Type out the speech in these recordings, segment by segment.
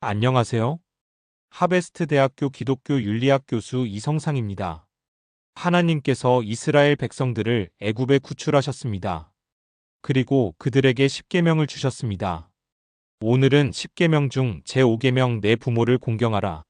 안녕하세요. 하베스트 대학교 기독교 윤리학 교수 이성상입니다. 하나님께서 이스라엘 백성들을 애굽에 구출하셨습니다. 그리고 그들에게 십계명을 주셨습니다. 오늘은 십계명 중 제5계명 내 부모를 공경하라.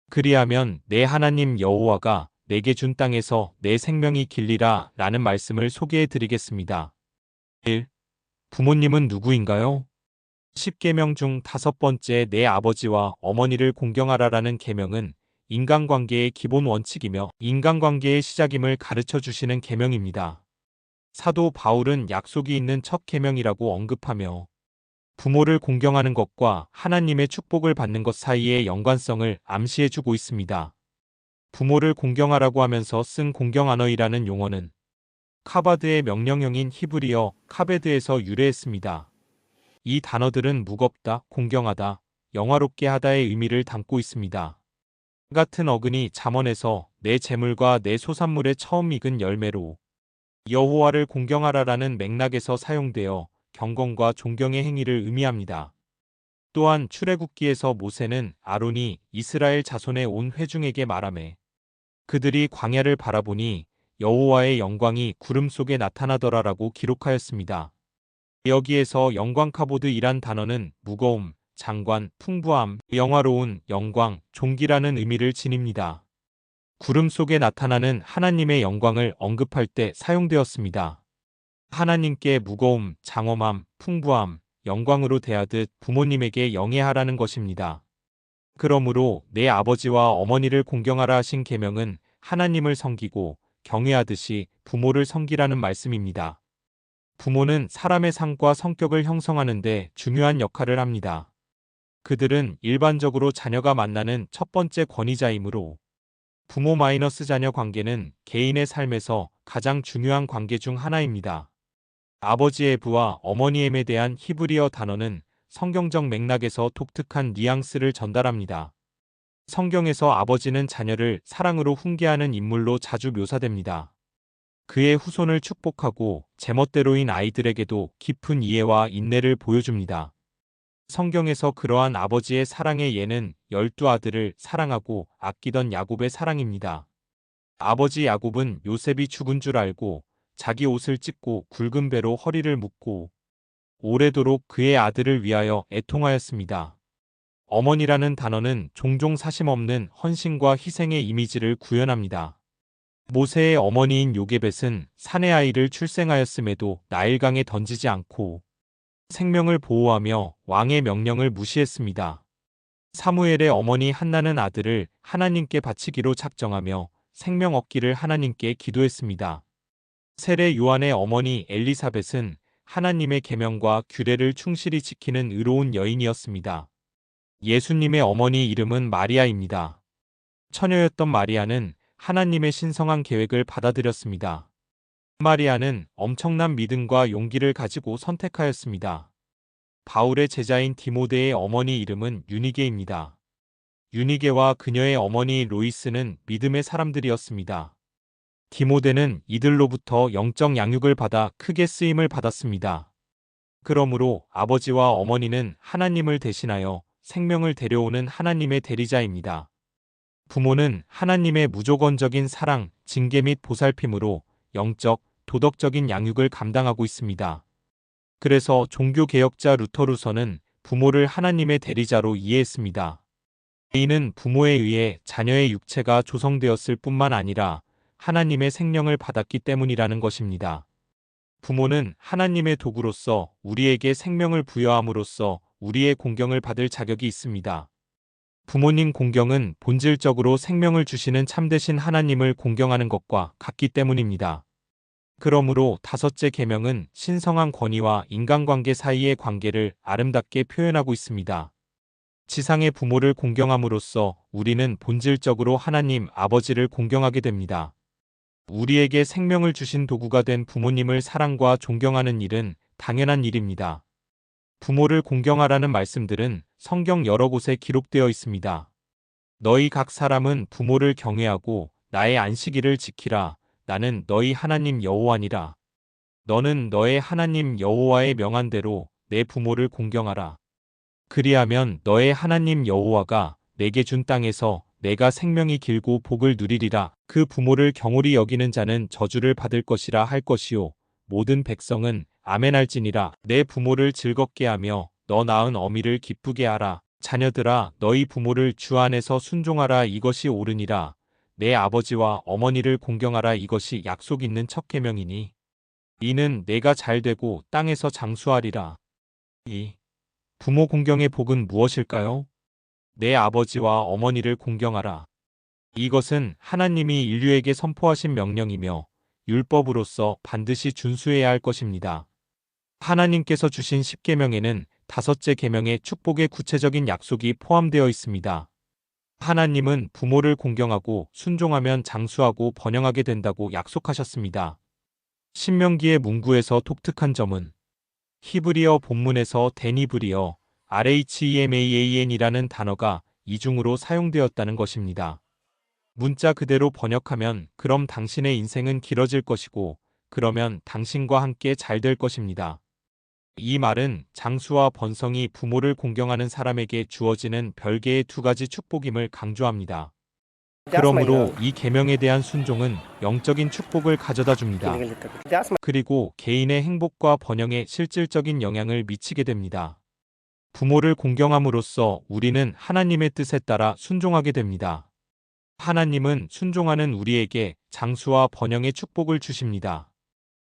그리하면 내 하나님 여호와가 내게 준 땅에서 내 생명이 길리라 라는 말씀을 소개해 드리겠습니다. 1. 부모님은 누구인가요? 십계명 중 5번째 내 아버지와 어머니를 공경하라라는 계명은 인간관계의 기본 원칙이며 인간관계의 시작임을 가르쳐 주시는 계명입니다. 사도 바울은 약속이 있는 첫 계명이라고 언급하며 부모를 공경하는 것과 하나님의 축복을 받는 것 사이의 연관성을 암시해 주고 있습니다. 부모를 공경하라고 하면서 쓴 공경언어이라는 용어는 카바드의 명령형인 히브리어 카베드에서 유래했습니다. 이 단어들은 무겁다, 공경하다, 영화롭게 하다의 의미를 담고 있습니다. 같은 어근이 잠언에서 내 재물과 내 소산물에 처음 익은 열매로 여호와를 공경하라라는 맥락에서 사용되어 경건과 존경의 행위를 의미합니다. 또한 출애굽기에서 모세는 아론이 이스라엘 자손의 온 회중에게 말하매 그들이 광야를 바라보니 여호와의 영광이 구름 속에 나타나더라라고 기록하였습니다. 여기에서 영광카보드이란 단어는 무거움, 장관, 풍부함, 영화로운, 영광, 존귀라는 의미를 지닙니다. 구름 속에 나타나는 하나님의 영광을 언급할 때 사용되었습니다. 하나님께 무거움, 장엄함, 풍부함, 영광으로 대하듯 부모님에게 영예하라는 것입니다. 그러므로 내 아버지와 어머니를 공경하라 하신 계명은 하나님을 섬기고 경외하듯이 부모를 섬기라는 말씀입니다. 부모는 사람의 삶과 성격을 형성하는 데 중요한 역할을 합니다. 그들은 일반적으로 자녀가 만나는 첫 번째 권위자이므로 부모-자녀 관계는 개인의 삶에서 가장 중요한 관계 중 하나입니다. 아버지 에브와 어머니 엠에 대한 히브리어 단어는 성경적 맥락에서 독특한 뉘앙스를 전달합니다. 성경에서 아버지는 자녀를 사랑으로 훈계하는 인물로 자주 묘사됩니다. 그의 후손을 축복하고 제멋대로인 아이들에게도 깊은 이해와 인내를 보여줍니다. 성경에서 그러한 아버지의 사랑의 예는 12아들을 사랑하고 아끼던 야곱의 사랑입니다. 아버지 야곱은 요셉이 죽은 줄 알고 자기 옷을 찢고 굵은 배로 허리를 묶고 오래도록 그의 아들을 위하여 애통하였습니다. 어머니라는 단어는 종종 사심없는 헌신과 희생의 이미지를 구현합니다. 모세의 어머니인 요게벳은 사내 아이를 출생하였음에도 나일강에 던지지 않고 생명을 보호하며 왕의 명령을 무시했습니다. 사무엘의 어머니 한나는 아들을 하나님께 바치기로 작정하며 생명 얻기를 하나님께 기도했습니다. 세례 요한의 어머니 엘리사벳은 하나님의 계명과 규례를 충실히 지키는 의로운 여인이었습니다. 예수님의 어머니 이름은 마리아입니다. 처녀였던 마리아는 하나님의 신성한 계획을 받아들였습니다. 마리아는 엄청난 믿음과 용기를 가지고 선택하였습니다. 바울의 제자인 디모데의 어머니 이름은 유니게입니다. 유니게와 그녀의 어머니 로이스는 믿음의 사람들이었습니다. 디모데는 이들로부터 영적 양육을 받아 크게 쓰임을 받았습니다. 그러므로 아버지와 어머니는 하나님을 대신하여 생명을 데려오는 하나님의 대리자입니다. 부모는 하나님의 무조건적인 사랑, 징계 및 보살핌으로 영적, 도덕적인 양육을 감당하고 있습니다. 그래서 종교개혁자 루터루서는 부모를 하나님의 대리자로 이해했습니다. 이는 부모에 의해 자녀의 육체가 조성되었을 뿐만 아니라 하나님의 생명을 받았기 때문이라는 것입니다. 부모는 하나님의 도구로서 우리에게 생명을 부여함으로써 우리의 공경을 받을 자격이 있습니다. 부모님 공경은 본질적으로 생명을 주시는 참되신 하나님을 공경하는 것과 같기 때문입니다. 그러므로 다섯째 계명은 신성한 권위와 인간관계 사이의 관계를 아름답게 표현하고 있습니다. 지상의 부모를 공경함으로써 우리는 본질적으로 하나님 아버지를 공경하게 됩니다. 우리에게 생명을 주신 도구가 된 부모님을 사랑과 존경하는 일은 당연한 일입니다. 부모를 공경하라는 말씀들은 성경 여러 곳에 기록되어 있습니다. 너희 각 사람은 부모를 경외하고 나의 안식일을 지키라. 나는 너희 하나님 여호와니라. 너는 너의 하나님 여호와의 명한대로 내 부모를 공경하라. 그리하면 너의 하나님 여호와가 내게 준 땅에서 내가 생명이 길고 복을 누리리라. 그 부모를 경홀히 여기는 자는 저주를 받을 것이라 할 것이요 모든 백성은 아멘할지니라. 내 부모를 즐겁게 하며 너 낳은 어미를 기쁘게 하라. 자녀들아 너희 부모를 주 안에서 순종하라. 이것이 옳으니라. 내 아버지와 어머니를 공경하라. 이것이 약속 있는 첫 계명이니 이는 내가 잘되고 땅에서 장수하리라. 이 부모 공경의 복은 무엇일까요? 내 아버지와 어머니를 공경하라. 이것은 하나님이 인류에게 선포하신 명령이며 율법으로서 반드시 준수해야 할 것입니다. 하나님께서 주신 10계명에는 다섯째 계명의 축복의 구체적인 약속이 포함되어 있습니다. 하나님은 부모를 공경하고 순종하면 장수하고 번영하게 된다고 약속하셨습니다. 신명기의 문구에서 독특한 점은 히브리어 본문에서 데니브리어 RHEMAAN이라는 단어가 이중으로 사용되었다는 것입니다. 문자 그대로 번역하면 그럼 당신의 인생은 길어질 것이고 그러면 당신과 함께 잘 될 것입니다. 이 말은 장수와 번성이 부모를 공경하는 사람에게 주어지는 별개의 두 가지 축복임을 강조합니다. 그러므로 이 계명에 대한 순종은 영적인 축복을 가져다 줍니다. 그리고 개인의 행복과 번영에 실질적인 영향을 미치게 됩니다. 부모를 공경함으로써 우리는 하나님의 뜻에 따라 순종하게 됩니다. 하나님은 순종하는 우리에게 장수와 번영의 축복을 주십니다.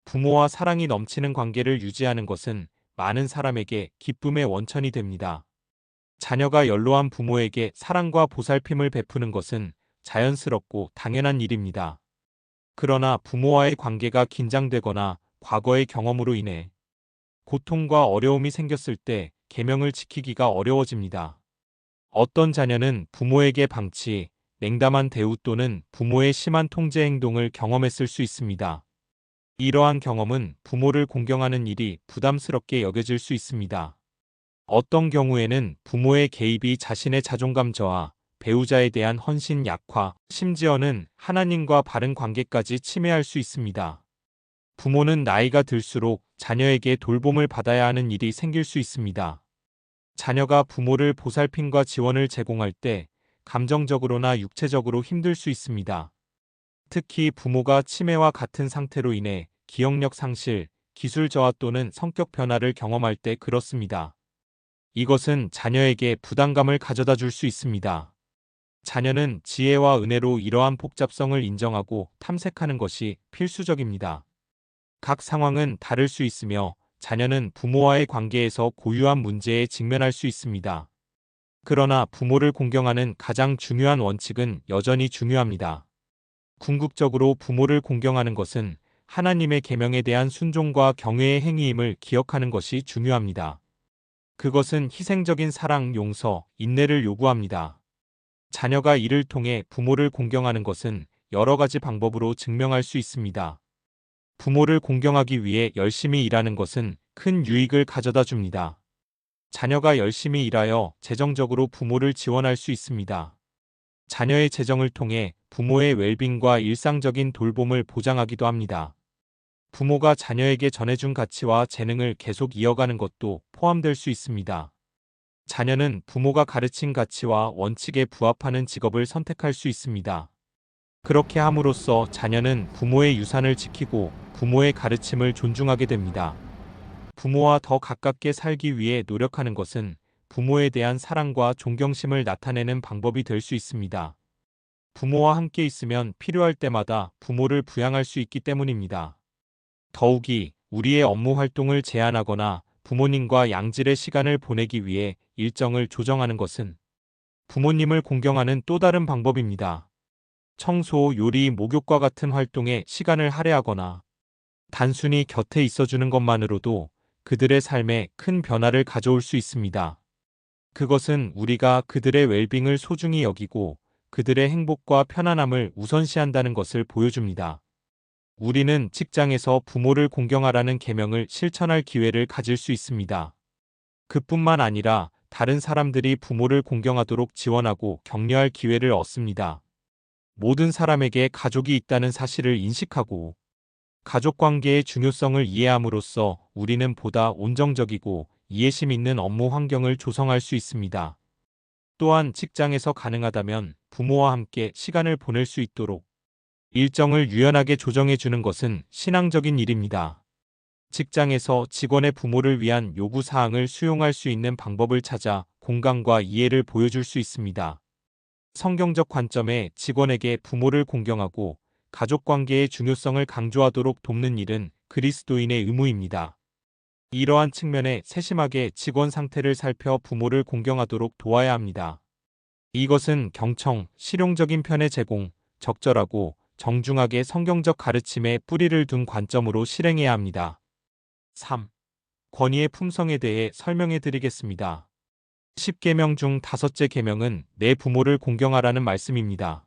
부모와 사랑이 넘치는 관계를 유지하는 것은 많은 사람에게 기쁨의 원천이 됩니다. 자녀가 연로한 부모에게 사랑과 보살핌을 베푸는 것은 자연스럽고 당연한 일입니다. 그러나 부모와의 관계가 긴장되거나 과거의 경험으로 인해 고통과 어려움이 생겼을 때 계명을 지키기가 어려워집니다. 어떤 자녀는 부모에게 방치, 냉담한 대우 또는 부모의 심한 통제 행동을 경험했을 수 있습니다. 이러한 경험은 부모를 공경하는 일이 부담스럽게 여겨질 수 있습니다. 어떤 경우에는 부모의 개입이 자신의 자존감 저하, 배우자에 대한 헌신 약화, 심지어는 하나님과 바른 관계까지 침해할 수 있습니다. 부모는 나이가 들수록 자녀에게 돌봄을 받아야 하는 일이 생길 수 있습니다. 자녀가 부모를 보살핌과 지원을 제공할 때 감정적으로나 육체적으로 힘들 수 있습니다. 특히 부모가 치매와 같은 상태로 인해 기억력 상실, 기술 저하 또는 성격 변화를 경험할 때 그렇습니다. 이것은 자녀에게 부담감을 가져다 줄 수 있습니다. 자녀는 지혜와 은혜로 이러한 복잡성을 인정하고 탐색하는 것이 필수적입니다. 각 상황은 다를 수 있으며 자녀는 부모와의 관계에서 고유한 문제에 직면할 수 있습니다. 그러나 부모를 공경하는 가장 중요한 원칙은 여전히 중요합니다. 궁극적으로 부모를 공경하는 것은 하나님의 계명에 대한 순종과 경외의 행위임을 기억하는 것이 중요합니다. 그것은 희생적인 사랑, 용서, 인내를 요구합니다. 자녀가 이를 통해 부모를 공경하는 것은 여러 가지 방법으로 증명할 수 있습니다. 부모를 공경하기 위해 열심히 일하는 것은 큰 유익을 가져다 줍니다. 자녀가 열심히 일하여 재정적으로 부모를 지원할 수 있습니다. 자녀의 재정을 통해 부모의 웰빙과 일상적인 돌봄을 보장하기도 합니다. 부모가 자녀에게 전해준 가치와 재능을 계속 이어가는 것도 포함될 수 있습니다. 자녀는 부모가 가르친 가치와 원칙에 부합하는 직업을 선택할 수 있습니다. 그렇게 함으로써 자녀는 부모의 유산을 지키고 부모의 가르침을 존중하게 됩니다. 부모와 더 가깝게 살기 위해 노력하는 것은 부모에 대한 사랑과 존경심을 나타내는 방법이 될 수 있습니다. 부모와 함께 있으면 필요할 때마다 부모를 부양할 수 있기 때문입니다. 더욱이 우리의 업무 활동을 제한하거나 부모님과 양질의 시간을 보내기 위해 일정을 조정하는 것은 부모님을 공경하는 또 다른 방법입니다. 청소, 요리, 목욕과 같은 활동에 시간을 할애하거나 단순히 곁에 있어주는 것만으로도 그들의 삶에 큰 변화를 가져올 수 있습니다. 그것은 우리가 그들의 웰빙을 소중히 여기고 그들의 행복과 편안함을 우선시한다는 것을 보여줍니다. 우리는 직장에서 부모를 공경하라는 계명을 실천할 기회를 가질 수 있습니다. 그뿐만 아니라 다른 사람들이 부모를 공경하도록 지원하고 격려할 기회를 얻습니다. 모든 사람에게 가족이 있다는 사실을 인식하고 가족관계의 중요성을 이해함으로써 우리는 보다 온정적이고 이해심 있는 업무 환경을 조성할 수 있습니다. 또한 직장에서 가능하다면 부모와 함께 시간을 보낼 수 있도록 일정을 유연하게 조정해 주는 것은 신앙적인 일입니다. 직장에서 직원의 부모를 위한 요구 사항을 수용할 수 있는 방법을 찾아 공감과 이해를 보여줄 수 있습니다. 성경적 관점에 직원에게 부모를 공경하고 가족 관계의 중요성을 강조하도록 돕는 일은 그리스도인의 의무입니다. 이러한 측면에 세심하게 직원 상태를 살펴 부모를 공경하도록 도와야 합니다. 이것은 경청, 실용적인 편의 제공, 적절하고 정중하게 성경적 가르침에 뿌리를 둔 관점으로 실행해야 합니다. 3. 권위의 품성에 대해 설명해 드리겠습니다. 10계명 중 5째 계명은 내 부모를 공경하라는 말씀입니다.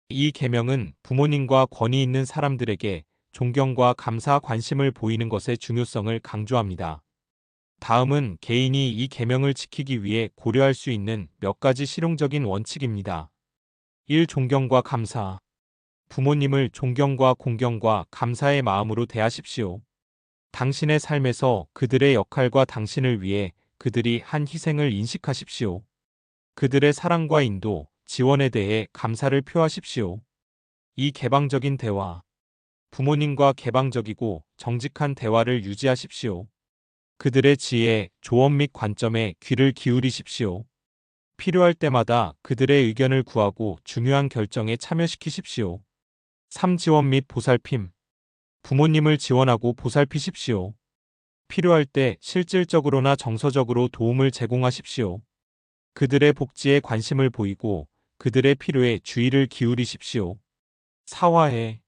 이 계명은 부모님과 권위 있는 사람들에게 존경과 감사, 관심을 보이는 것의 중요성을 강조합니다. 다음은 개인이 이 계명을 지키기 위해 고려할 수 있는 몇 가지 실용적인 원칙입니다. 1. 존경과 감사. 부모님을 존경과 공경과 감사의 마음으로 대하십시오. 당신의 삶에서 그들의 역할과 당신을 위해 그들이 한 희생을 인식하십시오. 그들의 사랑과 인도, 지원에 대해 감사를 표하십시오. 이 개방적인 대화. 부모님과 개방적이고 정직한 대화를 유지하십시오. 그들의 지혜, 조언 및 관점에 귀를 기울이십시오. 필요할 때마다 그들의 의견을 구하고 중요한 결정에 참여시키십시오. 3. 지원 및 보살핌. 부모님을 지원하고 보살피십시오. 필요할 때 실질적으로나 정서적으로 도움을 제공하십시오. 그들의 복지에 관심을 보이고 그들의 필요에 주의를 기울이십시오. 4. 화해.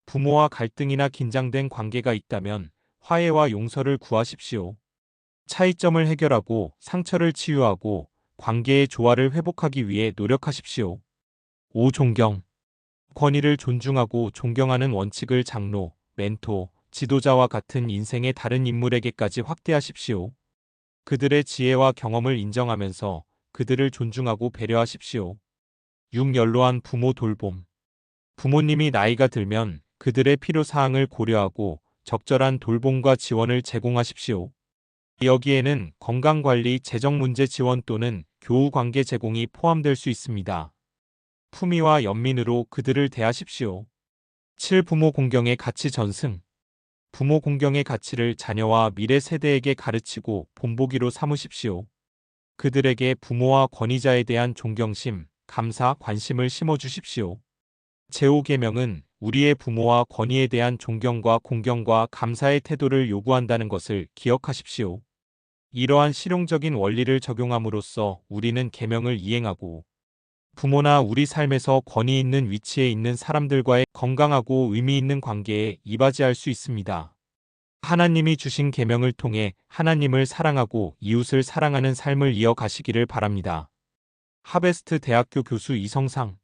부모와 갈등이나 긴장된 관계가 있다면 화해와 용서를 구하십시오. 차이점을 해결하고 상처를 치유하고 관계의 조화를 회복하기 위해 노력하십시오. 5. 존경. 권위를 존중하고 존경하는 원칙을 장로, 멘토, 지도자와 같은 인생의 다른 인물에게까지 확대하십시오. 그들의 지혜와 경험을 인정하면서 그들을 존중하고 배려하십시오. 6. 연로한 부모 돌봄. 부모님이 나이가 들면 그들의 필요사항을 고려하고 적절한 돌봄과 지원을 제공하십시오. 여기에는 건강관리, 재정문제 지원 또는 교우관계 제공이 포함될 수 있습니다. 품위와 연민으로 그들을 대하십시오. 7. 부모 공경의 가치 전승. 부모 공경의 가치를 자녀와 미래 세대에게 가르치고 본보기로 삼으십시오. 그들에게 부모와 권위자에 대한 존경심, 감사, 관심을 심어주십시오. 제5계명은 우리의 부모와 권위에 대한 존경과 공경과 감사의 태도를 요구한다는 것을 기억하십시오. 이러한 실용적인 원리를 적용함으로써 우리는 계명을 이행하고 부모나 우리 삶에서 권위 있는 위치에 있는 사람들과의 건강하고 의미 있는 관계에 이바지할 수 있습니다. 하나님이 주신 계명을 통해 하나님을 사랑하고 이웃을 사랑하는 삶을 이어가시기를 바랍니다. 하베스트 대학교 교수 이성상